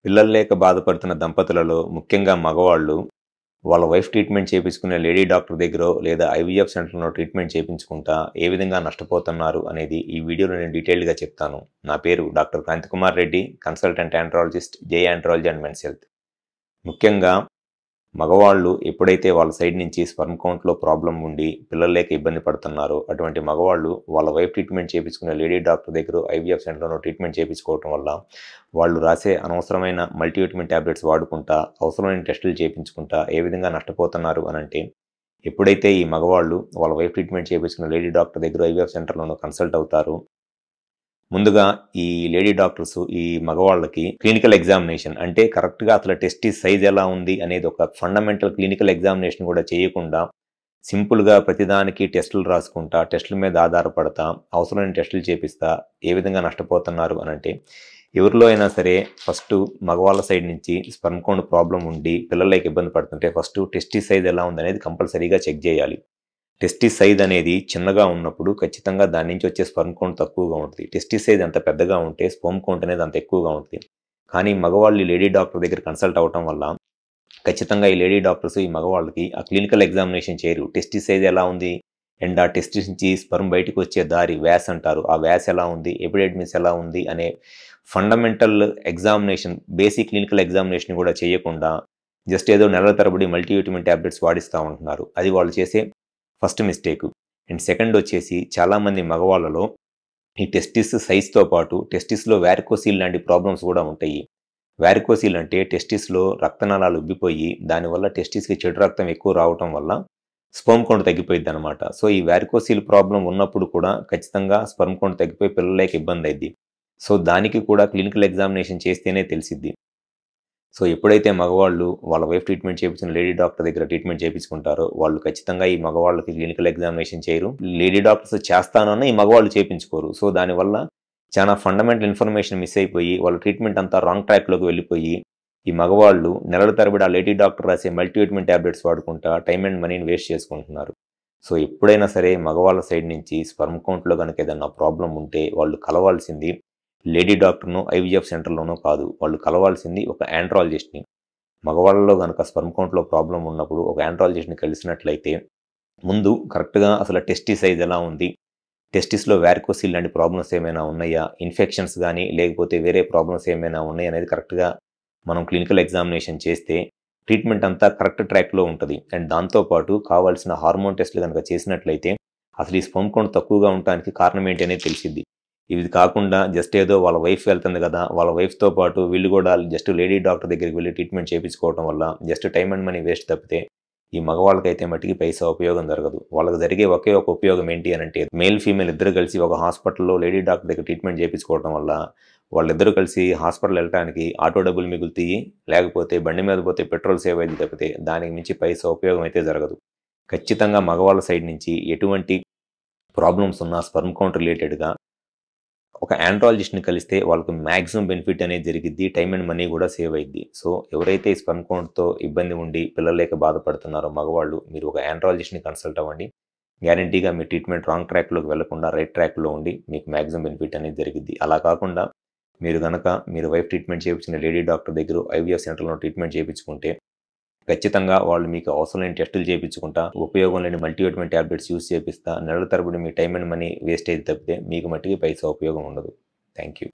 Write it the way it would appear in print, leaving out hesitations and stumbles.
పిల్లలు లేక బాధపడుతున్న దంపతులలో ముఖ్యంగా మగవాళ్ళు వాళ్ళ వైఫ్ ట్రీట్మెంట్ చేపించుకునే లేడీ డాక్టర్ దగ్గరో లేదా ఐవీఎఫ్ సెంటర్‌లో ట్రీట్మెంట్ చేపించుకుంటా ఏ విధంగా నష్టపోతున్నారు అనేది ఈ వీడియోలో నేను డీటెయిల్డ్‌గా చెప్తాను. నా పేరు doctor Kanthikumar Reddy, consultant andrologist, J andrology and men's health. ముఖ్యంగా మగవాళ్ళు ఎప్పుడైతే వాళ్ళ సైడ్ నుంచి స్పెర్మ్ కౌంట్‌లో ప్రాబ్లమ్ ఉండి పిల్లలు లేక ఇబ్బంది పడుతున్నారో, అటువంటి మగవాళ్ళు వాళ్ళ వైఫ్ ట్రీట్మెంట్ చేపించుకునే లేడీ డాక్టర్ దగ్గరో, ఐవీఎఫ్ సెంటర్‌లో ట్రీట్మెంట్ చేపించుకోవటం వల్ల వాళ్ళు రాసే అనవసరమైన మల్టీవిటమిన్ టాబ్లెట్స్ వాడుకుంటా, అవసరమైన టెస్టులు చేపించుకుంటా ఏ విధంగా నష్టపోతున్నారు అనంటే, ఎప్పుడైతే ఈ మగవాళ్ళు వాళ్ళ వైఫ్ ట్రీట్మెంట్ చేపించుకునే లేడీ డాక్టర్ దగ్గరో, ఐవీఎఫ్ సెంటర్‌లోనో కన్సల్ట్ అవుతారో, ముందుగా ఈ లేడీ డాక్టర్స్ ఈ మగవాళ్ళకి క్లినికల్ ఎగ్జామినేషన్ అంటే కరెక్ట్‌గా అసలు టెస్టిస్ సైజ్ ఎలా ఉంది అనేది ఒక ఫండమెంటల్ క్లినికల్ ఎగ్జామినేషన్ కూడా చేయకుండా సింపుల్‌గా ప్రతిదానికి టెస్టులు రాసుకుంటా, టెస్టుల మీద ఆధారపడతా, అవసరమైన టెస్టులు చేపిస్తా ఏ విధంగా నష్టపోతున్నారు అనంటే, ఎవరిలో అయినా సరే ఫస్టు మగవాళ్ళ సైడ్ నుంచి స్పెర్మ్ కౌంట్ ప్రాబ్లమ్ ఉండి పిల్లలు లేక ఇబ్బంది పడుతుంటే ఫస్టు టెస్టిస్ సైజ్ ఎలా ఉందనేది కంపల్సరీగా చెక్ చేయాలి. టెస్టిస్ సైజ్ అనేది చిన్నగా ఉన్నప్పుడు ఖచ్చితంగా దాని నుంచి వచ్చే స్పెర్మ్ కౌంట్ తక్కువగా ఉంటుంది. టెస్టిస్ సైజ్ ఎంత పెద్దగా ఉంటే స్పెర్మ్ కౌంట్ అనేది అంత ఎక్కువగా ఉంటుంది. కానీ మగవాళ్ళు ఈ లేడీ డాక్టర్ దగ్గర కన్సల్ట్ అవ్వటం వల్ల ఖచ్చితంగా ఈ లేడీ డాక్టర్స్ ఈ మగవాళ్ళకి ఆ క్లినికల్ ఎగ్జామినేషన్ చేయరు. టెస్టిస్ సైజ్ ఎలా ఉంది అండ్ ఆ టెస్టిస్ నుంచి స్పెర్మ్ బయటకు వచ్చే దారి వ్యాస్ అంటారు. ఆ వ్యాస్ ఎలా ఉంది, ఎపిడెడిమిస్ ఎలా ఉంది అనే fundamental examination, basic clinical examination కూడా చేయకుండా జస్ట్ ఏదో నెలల తరబడి మల్టీవిటమిన్ టాబ్లెట్స్ వాడిస్తూ ఉంటున్నారు. అది వాళ్ళు చేసే ఫస్ట్ మిస్టేకు. అండ్ సెకండ్ వచ్చేసి చాలామంది మగవాళ్ళలో ఈ టెస్టిస్ సైజ్‌తో పాటు టెస్టిస్‌లో వారికోసిల్ లాంటి ప్రాబ్లమ్స్ కూడా ఉంటాయి. వారికోసిల్ అంటే టెస్టిస్‌లో రక్తనాళాలు ఉబ్బిపోయి దానివల్ల టెస్టిస్‌కి చెడు రక్తం ఎక్కువ రావటం వల్ల స్పెర్మ్ కౌంట్ తగ్గిపోయిద్దనమాట. సో, ఈ వారికోసిల్ ప్రాబ్లమ్ ఉన్నప్పుడు కూడా ఖచ్చితంగా స్పెర్మ్ కౌంట్ తగ్గిపోయి పిల్లలు లేక ఇబ్బందయిద్ది. సో, దానికి కూడా క్లినికల్ ఎగ్జామినేషన్ చేస్తేనే తెలిసిద్ది. సో, ఎప్పుడైతే మగవాళ్ళు వాళ్ళ వైఫ్ ట్రీట్మెంట్ చేపించిన లేడీ డాక్టర్ దగ్గర ట్రీట్మెంట్ చేపించుకుంటారో, వాళ్ళు ఖచ్చితంగా ఈ మగవాళ్ళకి క్లినికల్ ఎగ్జామినేషన్ చేయరు. లేడీ డాక్టర్స్ చేస్తానన్నా ఈ మగవాళ్ళు చేపించుకోరు. సో, దానివల్ల చాలా ఫండమెంటల్ ఇన్ఫర్మేషన్ మిస్ అయిపోయి, వాళ్ళ ట్రీట్మెంట్ అంతా రాంగ్ ట్రాక్‌లోకి వెళ్ళిపోయి, ఈ మగవాళ్ళు నెలల తరబడి ఆ లేడీ డాక్టర్ రాసే మల్టీవిటమిన్ టాబ్లెట్స్ వాడుకుంటా టైమ్ అండ్ మనీని వేస్ట్ చేసుకుంటున్నారు. సో, ఎప్పుడైనా సరే మగవాళ్ళ సైడ్ నుంచి స్పెర్మ్ కౌంట్‌లో గనక ఏదన్నా ప్రాబ్లమ్ ఉంటే వాళ్ళు కలవాల్సింది లేడీ డాక్టర్‌నో, ఐవీఎఫ్ సెంటర్‌లోనో కాదు. వాళ్ళు కలవాల్సింది ఒక ఆండ్రాలజిస్ట్‌ని. మగవాళ్ళలో గనక స్పెర్మ్ కౌంట్‌లో ప్రాబ్లమ్ ఉన్నప్పుడు ఒక ఆండ్రాలజిస్ట్‌ని కలిసినట్లయితే, ముందు కరెక్ట్‌గా అసలు టెస్టిస్ సైజ్ ఎలా ఉంది? టెస్టిస్‌లో వారికోసిల్ లాంటి ప్రాబ్లమ్స్ ఏమైనా ఉన్నాయా? ఇన్ఫెక్షన్స్ గాని, లేకపోతే వేరే ప్రాబ్లమ్స్ ఏమైనా ఉన్నాయా అనేది కరెక్ట్‌గా మనం క్లినికల్ ఎగ్జామినేషన్ చేస్తే, ట్రీట్మెంట్ అంతా కరెక్ట్ ట్రాక్‌లో ఉంటది. అండ్ దాంతో పాటు కావాల్సిన హార్మోన్ టెస్ట్‌లు గనక చేసినట్లయితే, అసలు ఈ స్పెర్మ్ కౌంట్ తక్కువగా ఉండటానికి కారణం ఏంటి అనేది తెలిసిద్ది. ఇది కాకుండా జస్ట్ ఏదో వాళ్ళ వైఫ్ వెళ్తుంది గదా! వాళ్ళ వైఫ్‌తో పాటు వీళ్ళు గూడా జస్ట్ లేడీ డాక్టర్ దగ్గరికి వెళ్లి ట్రీట్మెంట్ చేపించుకోవటం వల్ల just time and money waste తప్పితే, ఈ మగవాళ్ళకైతే మటికి పైసా ఉపయోగం జరగదు. వాళ్ళకి జరిగే ఒకే ఒక ఉపయోగం ఏంటి అనంటే, మేల్, ఫీమేల్ ఇద్దరు కలిసి ఒక హాస్పిటల్‌లో లేడీ డాక్టర్ దగ్గర ట్రీట్మెంట్ చేపించుకోవటం వల్ల, వాళ్ళిద్దరూ కలిసి హాస్పిటల్ ఎళ్ళటానికి ఆటో డబ్బులు మిగులుతాయి. లేకపోతే బండి మీద పోతే పెట్రోల్ సేవ్ అయిద్ది తప్పితే, దానికి మించి పైసా ఉపయోగం అయితే జరగదు. ఖచ్చితంగా మగవాళ్ళ సైడ్ నుంచి ఎటువంటి ప్రాబ్లమ్స్ ఉన్నా స్పెర్మ్ కౌంట్ రిలేటెడ్‌గా ఒక ఆండ్రాలజిస్ట్‌ని కలిస్తే వాళ్ళకి మాక్సిమం బెనిఫిట్ అనేది జరిగిద్ది. టైమ్ అండ్ మనీ కూడా సేవ్ అయిద్ది. సో, ఎవరైతే ఈ స్పెర్మ్ కౌంట్‌తో ఇబ్బంది ఉండి పిల్లలు లేక బాధపడుతున్నారో మగవాళ్ళు, మీరు ఒక ఆండ్రాలజిస్ట్‌ని కన్సల్ట్ అవ్వండి. గ్యారంటీగా మీ ట్రీట్మెంట్ రాంగ్ ట్రాక్‌లోకి వెళ్లకుండా రైట్ ట్రాక్‌లో ఉండి మీకు మాక్సిమం బెనిఫిట్ అనేది జరిగిద్ది. అలా కాకుండా మీరు వైఫ్ ట్రీట్మెంట్ చేపించిన లేడీ డాక్టర్ దగ్గరో, ఐవీఎఫ్ సెంటర్‌లో ట్రీట్మెంట్ చేపించుకుంటే ఖచ్చితంగా వాళ్ళు మీకు అవసరం లేని టెస్టులు చేపించుకుంటా, ఉపయోగం లేని మల్టీవిటమిన్ టాబ్లెట్స్ యూజ్ చేపిస్తా, నెలల తరబడి మీ టైమ్ అండ్ మనీ వేస్ట్ అయితే తప్పితే మీకు మట్టికి పైసా ఉపయోగం ఉండదు. Thank you.